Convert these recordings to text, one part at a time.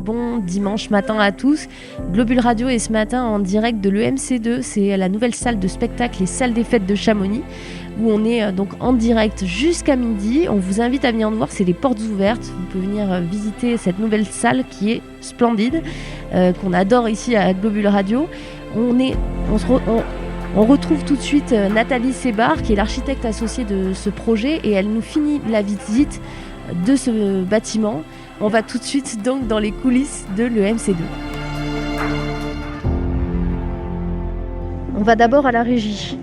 Bon dimanche matin à tous. Globule Radio est ce matin en direct de l'EMC2, c'est la nouvelle salle de spectacle, les salles des fêtes de Chamonix, où on est donc en direct jusqu'à midi. On vous invite à venir nous voir, c'est les portes ouvertes. Vous pouvez venir visiter cette nouvelle salle qui est splendide, qu'on adore ici à Globule Radio. On retrouve tout de suite Nathalie Sébar, qui est l'architecte associée de ce projet, et elle nous finit la visite de ce bâtiment. On va tout de suite donc dans les coulisses de l'EMC2. On va d'abord à la régie.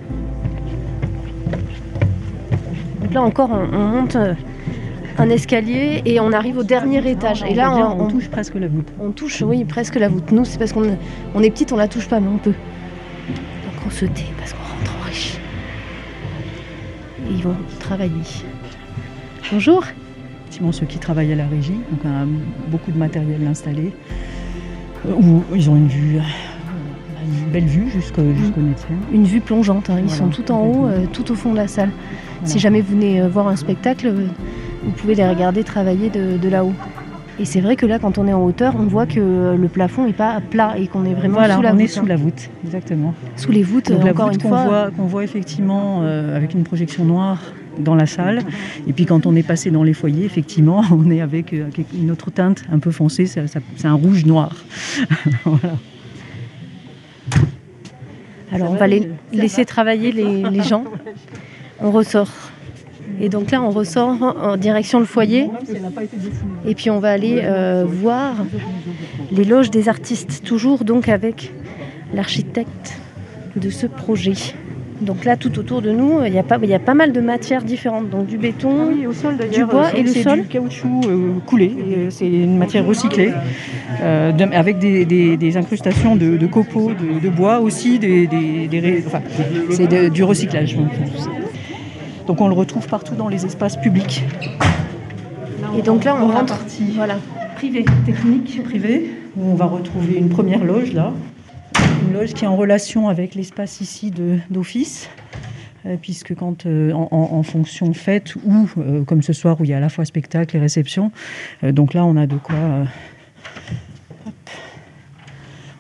Donc là encore, on monte un escalier et on arrive au dernier étage. Et là, on touche presque la voûte. On touche, oui, presque la voûte. Nous, c'est parce qu'on est petite, on la touche pas, mais on peut. Donc on se tait parce qu'on rentre en régie. Et ils vont travailler. Bonjour. Ceux qui travaillent à la régie, donc on a beaucoup de matériel installé, où ils ont une belle vue jusqu'au médecin. Une vue plongeante, ils sont tout en haut, tout au fond de la salle. Voilà. Si jamais vous venez voir un spectacle, vous pouvez les regarder travailler de là-haut. Et c'est vrai que là, quand on est en hauteur, on voit que le plafond n'est pas plat et qu'on est vraiment sous la voûte. On est sous la voûte, exactement. Sous les voûtes, donc, encore une fois. Qu'on voit effectivement avec une projection noire dans la salle. Et puis quand on est passé dans les foyers, effectivement, on est avec une autre teinte un peu foncée, c'est un rouge-noir. Voilà. Alors on va laisser travailler les gens. On ressort. Et donc là, on ressort en direction le foyer. Et puis on va aller voir les loges des artistes, toujours donc avec l'architecte de ce projet. Donc là, tout autour de nous, il y a pas mal de matières différentes. Donc du béton, au sol, du bois et le sol. C'est du caoutchouc coulé. C'est une matière recyclée, avec des incrustations de copeaux, de bois aussi. C'est du recyclage. Donc on le retrouve partout dans les espaces publics. Et donc là, on rentre privée, technique privée, où on va retrouver une première loge là. Une loge qui est en relation avec l'espace ici d'office, puisque quand en fonction fête ou comme ce soir où il y a à la fois spectacle et réception, donc là on a de quoi...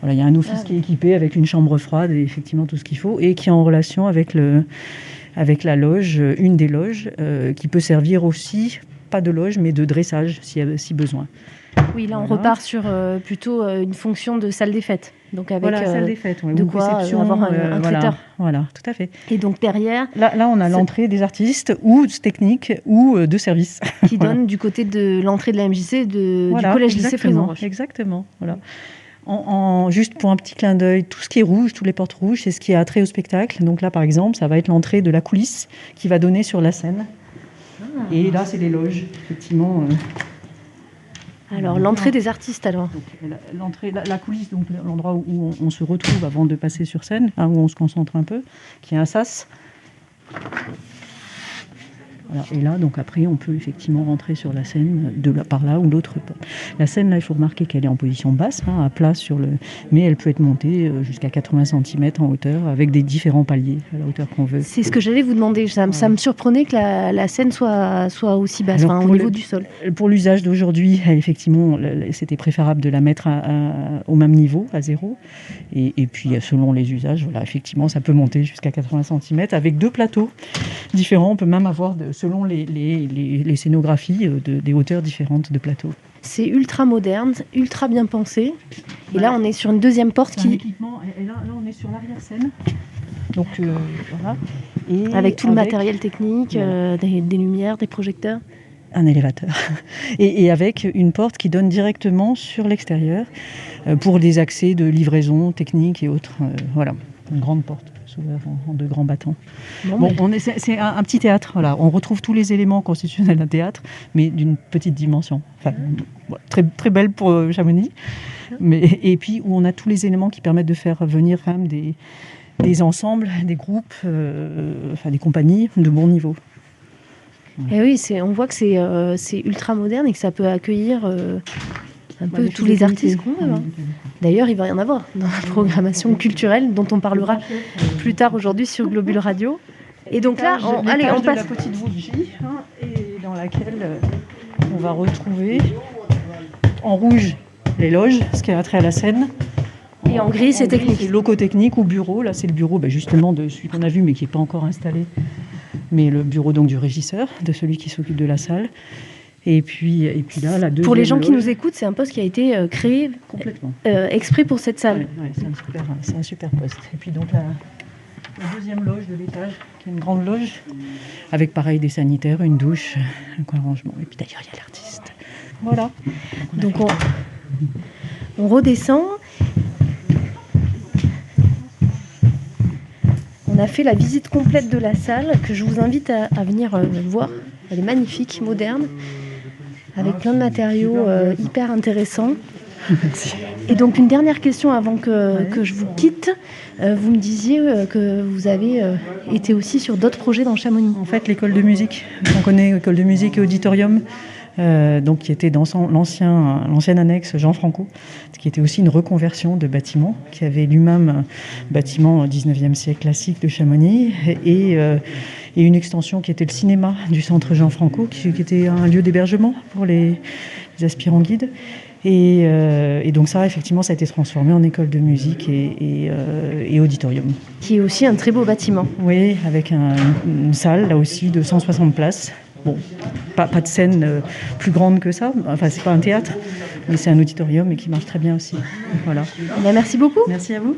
Voilà, il y a un office qui est équipé avec une chambre froide et effectivement tout ce qu'il faut, et qui est en relation avec la loge, une des loges, qui peut servir aussi, pas de loge, mais de dressage si besoin. Oui, là on repart sur plutôt une fonction de salle des fêtes. Donc avec salle des fêtes, de quoi avoir un traiteur. Voilà, tout à fait. Et donc derrière... Là on a l'entrée des artistes, ou techniques, ou de service. Qui donne du côté de l'entrée de la MJC, du collège-lycée Frézon-Roche. Exactement, voilà. Juste pour un petit clin d'œil, tout ce qui est rouge, toutes les portes rouges, c'est ce qui a trait au spectacle. Donc là, par exemple, ça va être l'entrée de la coulisse qui va donner sur la scène. Et là, c'est les loges, effectivement. Alors, l'entrée des artistes, alors donc, la coulisse, donc l'endroit où on se retrouve avant de passer sur scène, où on se concentre un peu, qui est un sas. Voilà. Et là, donc après, on peut effectivement rentrer sur la scène par là ou l'autre. La scène, là, il faut remarquer qu'elle est en position basse, à plat mais elle peut être montée jusqu'à 80 cm en hauteur, avec des différents paliers à la hauteur qu'on veut. C'est ce que j'allais vous demander. Ça me surprenait que la scène soit aussi basse, au niveau du sol. Pour l'usage d'aujourd'hui, effectivement, c'était préférable de la mettre au même niveau, à 0. Et puis, selon les usages, voilà, effectivement, ça peut monter jusqu'à 80 cm, avec 2 plateaux différents. On peut même avoir selon les scénographies, des hauteurs différentes de plateaux. C'est ultra moderne, ultra bien pensé. Et là, on est sur une deuxième porte qui... équipement, et là, on est sur l'arrière-scène. Donc, voilà. Et avec tout le matériel technique, des lumières, des projecteurs. Un élévateur. Et avec une porte qui donne directement sur l'extérieur pour des accès de livraison technique et autres. Voilà, une grande porte. En 2 grands battants. C'est un petit théâtre. Voilà. On retrouve tous les éléments constitutionnels d'un théâtre, mais d'une petite dimension. Enfin, très, très belle pour Chamonix. Et puis où on a tous les éléments qui permettent de faire venir quand même des ensembles, des groupes, des compagnies de bon niveau. Et oui, on voit que c'est ultra moderne et que ça peut accueillir un peu tous les artistes qu'on veut. D'ailleurs, il va y en avoir dans la programmation culturelle dont on parlera plus tard aujourd'hui sur Globule Radio. Et donc là, on passe la petite voûte J, et dans laquelle on va retrouver en rouge les loges, ce qui a trait à la scène. Et en gris, c'est technique. C'est locaux techniques ou bureau. Là, c'est le bureau justement de celui qu'on a vu, mais qui n'est pas encore installé. Mais le bureau donc du régisseur, de celui qui s'occupe de la salle. Et puis là, la deuxième Pour les gens qui loge. nous écoutent, c'est un poste qui a été créé Complètement. exprès pour cette salle. Ouais, c'est un super poste. Et puis donc la deuxième loge de l'étage, qui est une grande loge, avec pareil des sanitaires, une douche, un coin rangement. Et puis d'ailleurs, il y a l'artiste. Voilà. Donc on redescend. On a fait la visite complète de la salle, que je vous invite à venir voir. Elle est magnifique, moderne, avec plein de matériaux hyper intéressants. Merci. Et donc une dernière question avant que je vous quitte. Vous me disiez que vous avez été aussi sur d'autres projets dans Chamonix. En fait, l'école de musique, on connaît l'école de musique et auditorium, donc qui était dans l'ancienne annexe Jean Franco, qui était aussi une reconversion de bâtiment, qui avait lui-même un bâtiment 19e siècle classique de Chamonix et une extension qui était le cinéma du centre Jean Franco, qui était un lieu d'hébergement pour les aspirants guides. Et donc ça, effectivement, ça a été transformé en école de musique et auditorium. Qui est aussi un très beau bâtiment. Oui, avec une salle, là aussi, de 160 places. Bon, pas de scène plus grande que ça. Enfin, c'est pas un théâtre, mais c'est un auditorium et qui marche très bien aussi. Voilà. Merci beaucoup. Merci à vous.